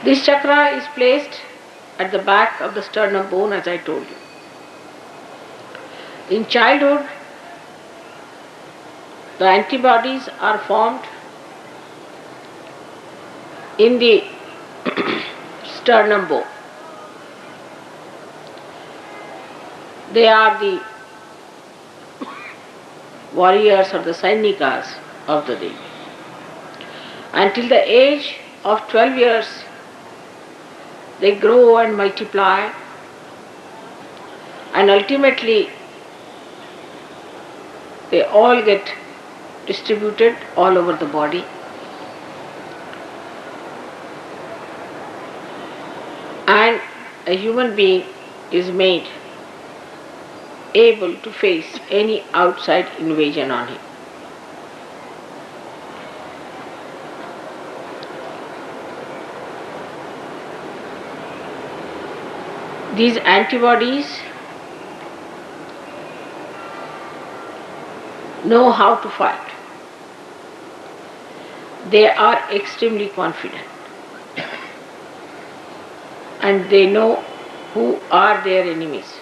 This chakra is placed at the back of the sternum bone, as I told you. In childhood, the antibodies are formed in the sternum bone. They are the warriors or the Sainikas of the Devi. Until the age of 12 years, they grow and multiply, and ultimately they all get distributed all over the body. And a human being is made able to face any outside invasion on him. These antibodies know how to fight. They are extremely confident and they know who are their enemies.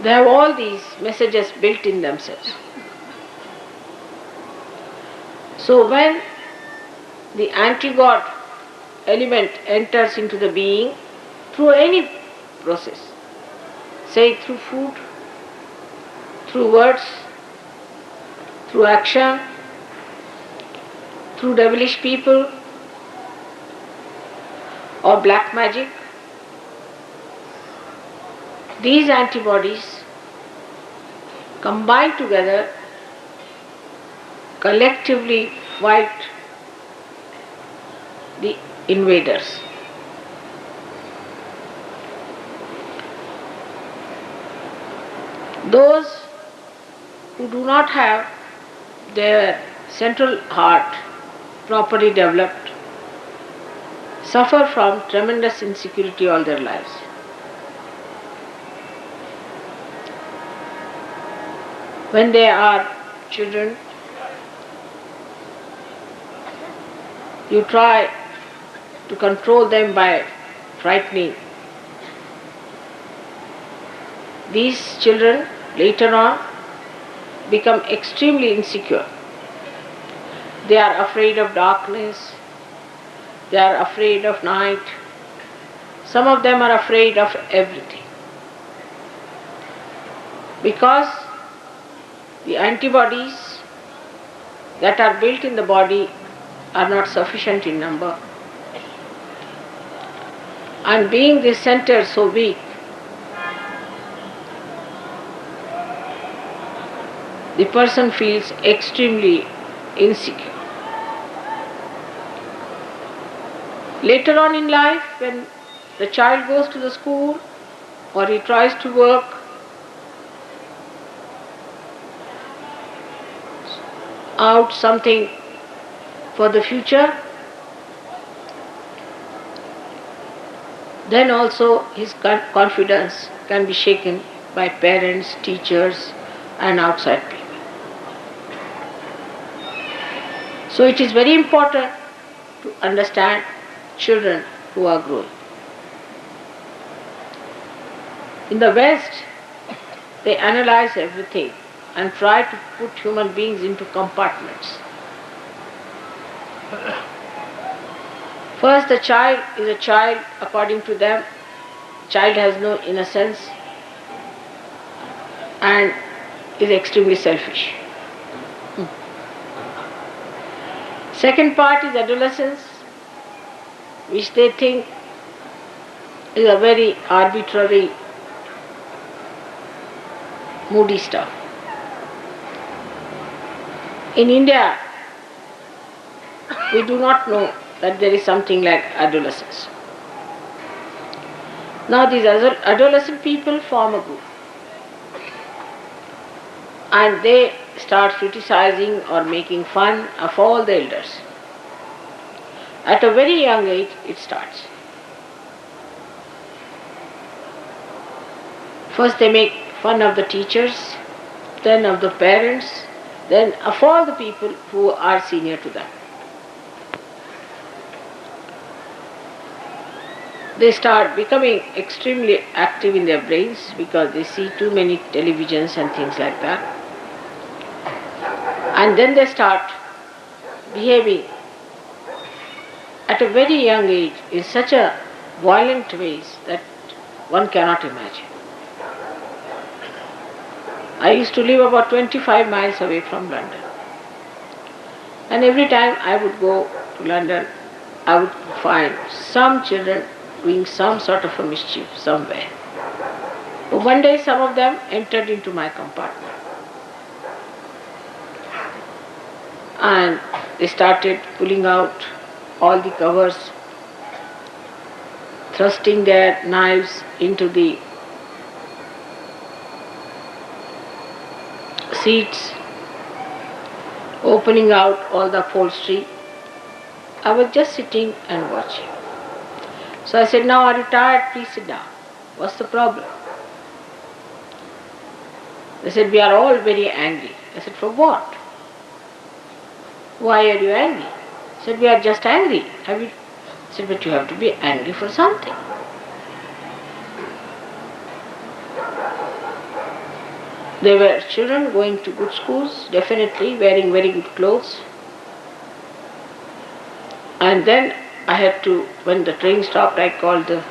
They have all these messages built in themselves. So when the anti-God element enters into the being through any process, say through food, through words, through action, through devilish people, or black magic, these antibodies combine together, collectively fight the invaders. Those who do not have their central heart properly developed suffer from tremendous insecurity all their lives. When they are children, you try to control them by frightening. These children later on become extremely insecure. They are afraid of darkness, they are afraid of night, some of them are afraid of everything. Because the antibodies that are built in the body are not sufficient in number. And being this center so weak, the person feels extremely insecure. Later on in life, when the child goes to the school or he tries to work, out something for the future, then also his confidence can be shaken by parents, teachers, and outside people. So it is very important to understand children who are growing. In the West, they analyze everything and try to put human beings into compartments. First, the child is a child according to them. Child has no innocence and is extremely selfish. Second part is adolescence, which they think is a very arbitrary, moody stuff. In India, we do not know that there is something like adolescence. Now these adolescent people form a group and they start criticizing or making fun of all the elders. At a very young age it starts. First they make fun of the teachers, then of the parents, then of all the people who are senior to them. They start becoming extremely active in their brains because they see too many televisions and things like that. And then they start behaving at a very young age in such a violent ways that one cannot imagine. I used to live about 25 miles away from London. And every time I would go to London, I would find some children doing some sort of a mischief somewhere. But one day some of them entered into my compartment. And they started pulling out all the covers, thrusting their knives into the seats, opening out all the upholstery. I was just sitting and watching. So I said, "Now are you tired? Please sit down. What's the problem?" They said, "We are all very angry." I said, "For what? Why are you angry?" I said, "We are just angry." I said, "But you have to be angry for something." They were children going to good schools, definitely wearing very good clothes. And then I had to, when the train stopped, I called the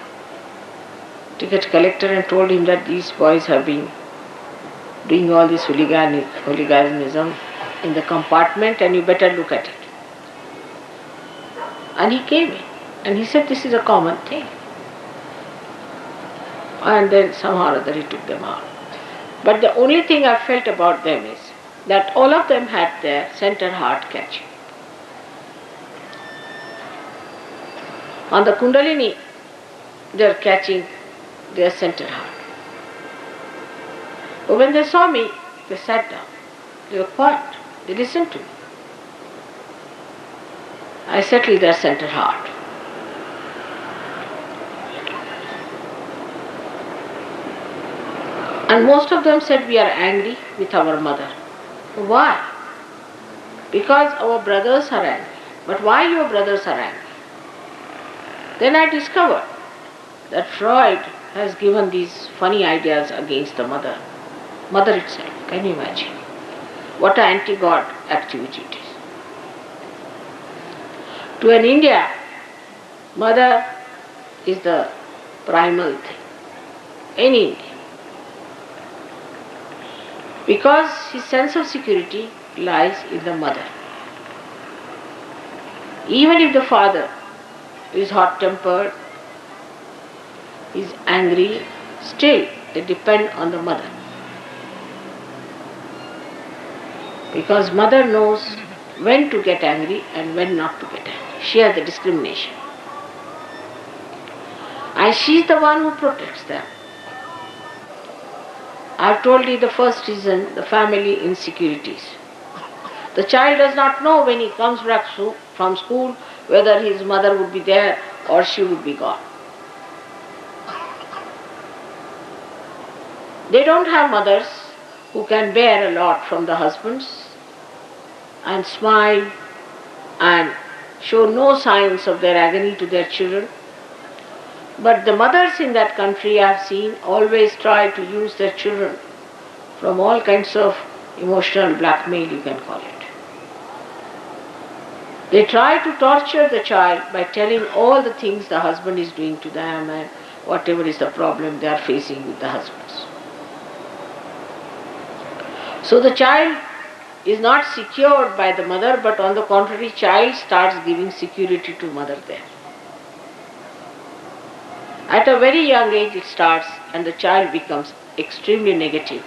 ticket collector and told him that these boys have been doing all this hooliganism in the compartment and you better look at it. And he came in and he said, "This is a common thing." And then somehow or other he took them out. But the only thing I felt about them is that all of them had their center heart catching. On the Kundalini, they are catching their center heart. But when they saw me, they sat down. They were quiet. They listened to me. I settled their center heart. And most of them said, "We are angry with our mother." Why? Because our brothers are angry. But why your brothers are angry? Then I discovered that Freud has given these funny ideas against the mother. Mother itself, can you imagine? What an anti-God activity it is. To an India, mother is the primal thing. In India. Because his sense of security lies in the mother. Even if the father is hot-tempered, is angry, still they depend on the mother. Because mother knows when to get angry and when not to get angry. She has the discrimination. And she is the one who protects them. I have told you the first reason, the family insecurities. The child does not know when he comes back from school whether his mother would be there or she would be gone. They don't have mothers who can bear a lot from the husbands and smile and show no signs of their agony to their children. But the mothers in that country I have seen always try to use their children from all kinds of emotional blackmail, you can call it. They try to torture the child by telling all the things the husband is doing to them and whatever is the problem they are facing with the husbands. So the child is not secured by the mother, but on the contrary, child starts giving security to mother there. At a very young age it starts and the child becomes extremely negative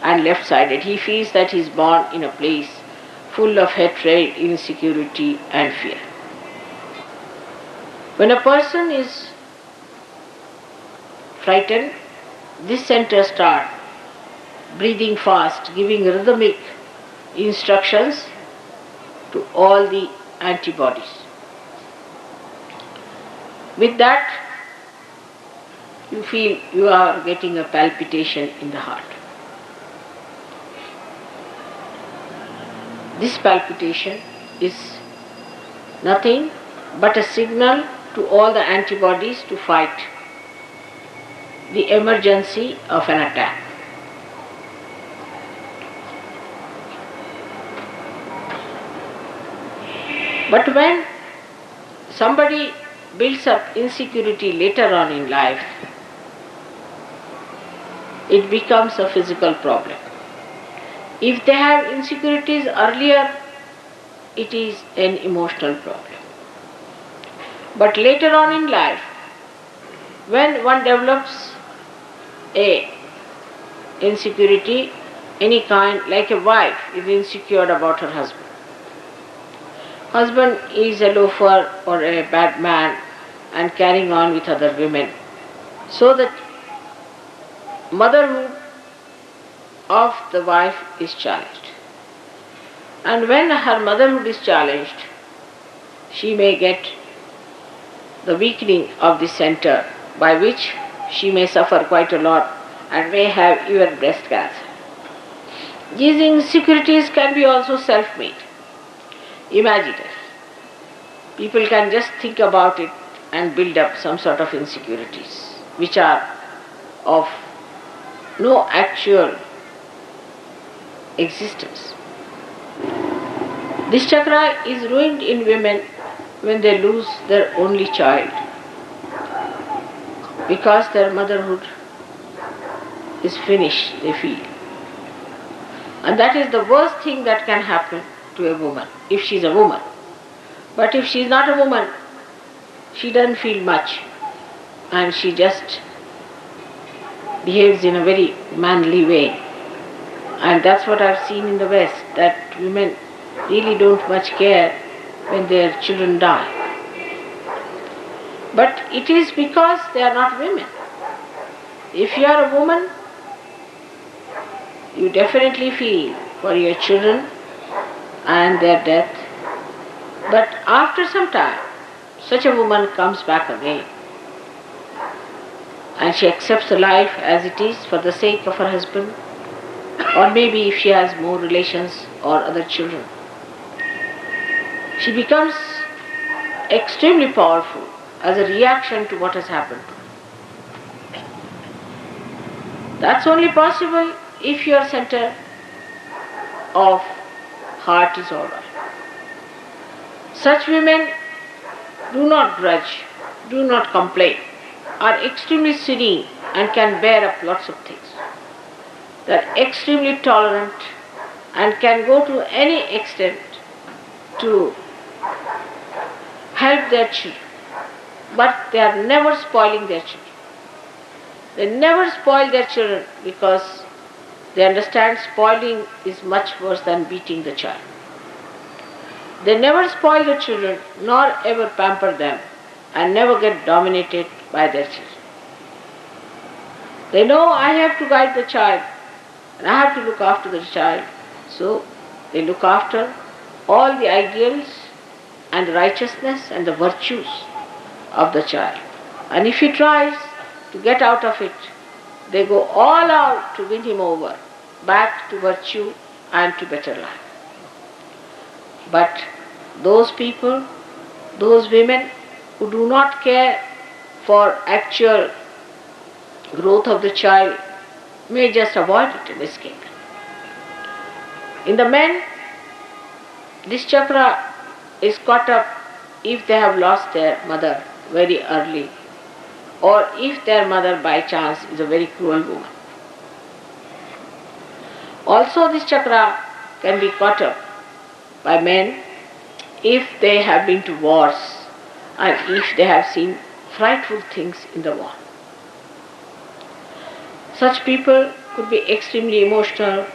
and left-sided. He feels that he is born in a place full of hatred, insecurity and fear. When a person is frightened, this center starts breathing fast, giving rhythmic instructions to all the antibodies. With that, you feel you are getting a palpitation in the heart. This palpitation is nothing but a signal to all the antibodies to fight the emergency of an attack. But when somebody builds up insecurity later on in life, it becomes a physical problem. If they have insecurities earlier, it is an emotional problem. But later on in life, when one develops a insecurity, any kind, like a wife is insecure about her husband. Husband is a loafer or a bad man and carrying on with other women. So that motherhood of the wife is challenged. And when her motherhood is challenged, she may get the weakening of the center, by which she may suffer quite a lot and may have even breast cancer. These insecurities can be also self-made, imaginary. People can just think about it and build up some sort of insecurities which are of no actual existence. This chakra is ruined in women when they lose their only child, because their motherhood is finished, they feel. And that is the worst thing that can happen to a woman, if she is a woman. But if she is not a woman, she doesn't feel much, and she just behaves in a very manly way. And that's what I've seen in the West, that women really don't much care when their children die. But it is because they are not women. If you are a woman, you definitely feel for your children and their death. But after some time, such a woman comes back again, and she accepts the life as it is for the sake of her husband, or maybe if she has more relations or other children. She becomes extremely powerful as a reaction to what has happened. That's only possible if your center of heart is all right. Such women do not grudge, do not complain, are extremely serene and can bear up lots of things. They are extremely tolerant and can go to any extent to help their children. But they are never spoiling their children. They never spoil their children because they understand spoiling is much worse than beating the child. They never spoil the children nor ever pamper them and never get dominated by their children. They know I have to guide the child and I have to look after the child. So they look after all the ideals and the righteousness and the virtues of the child. And if he tries to get out of it, they go all out to win him over, back to virtue and to better life. But those people, those women who do not care for actual growth of the child may just avoid it and escape. In the men, this chakra is caught up if they have lost their mother very early, or if their mother by chance is a very cruel woman. Also this chakra can be caught up by men if they have been to wars and if they have seen frightful things in the war. Such people could be extremely emotional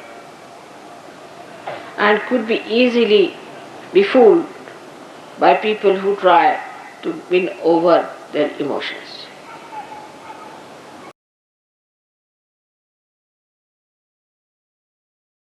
and could be easily befooled by people who try to win over their emotions.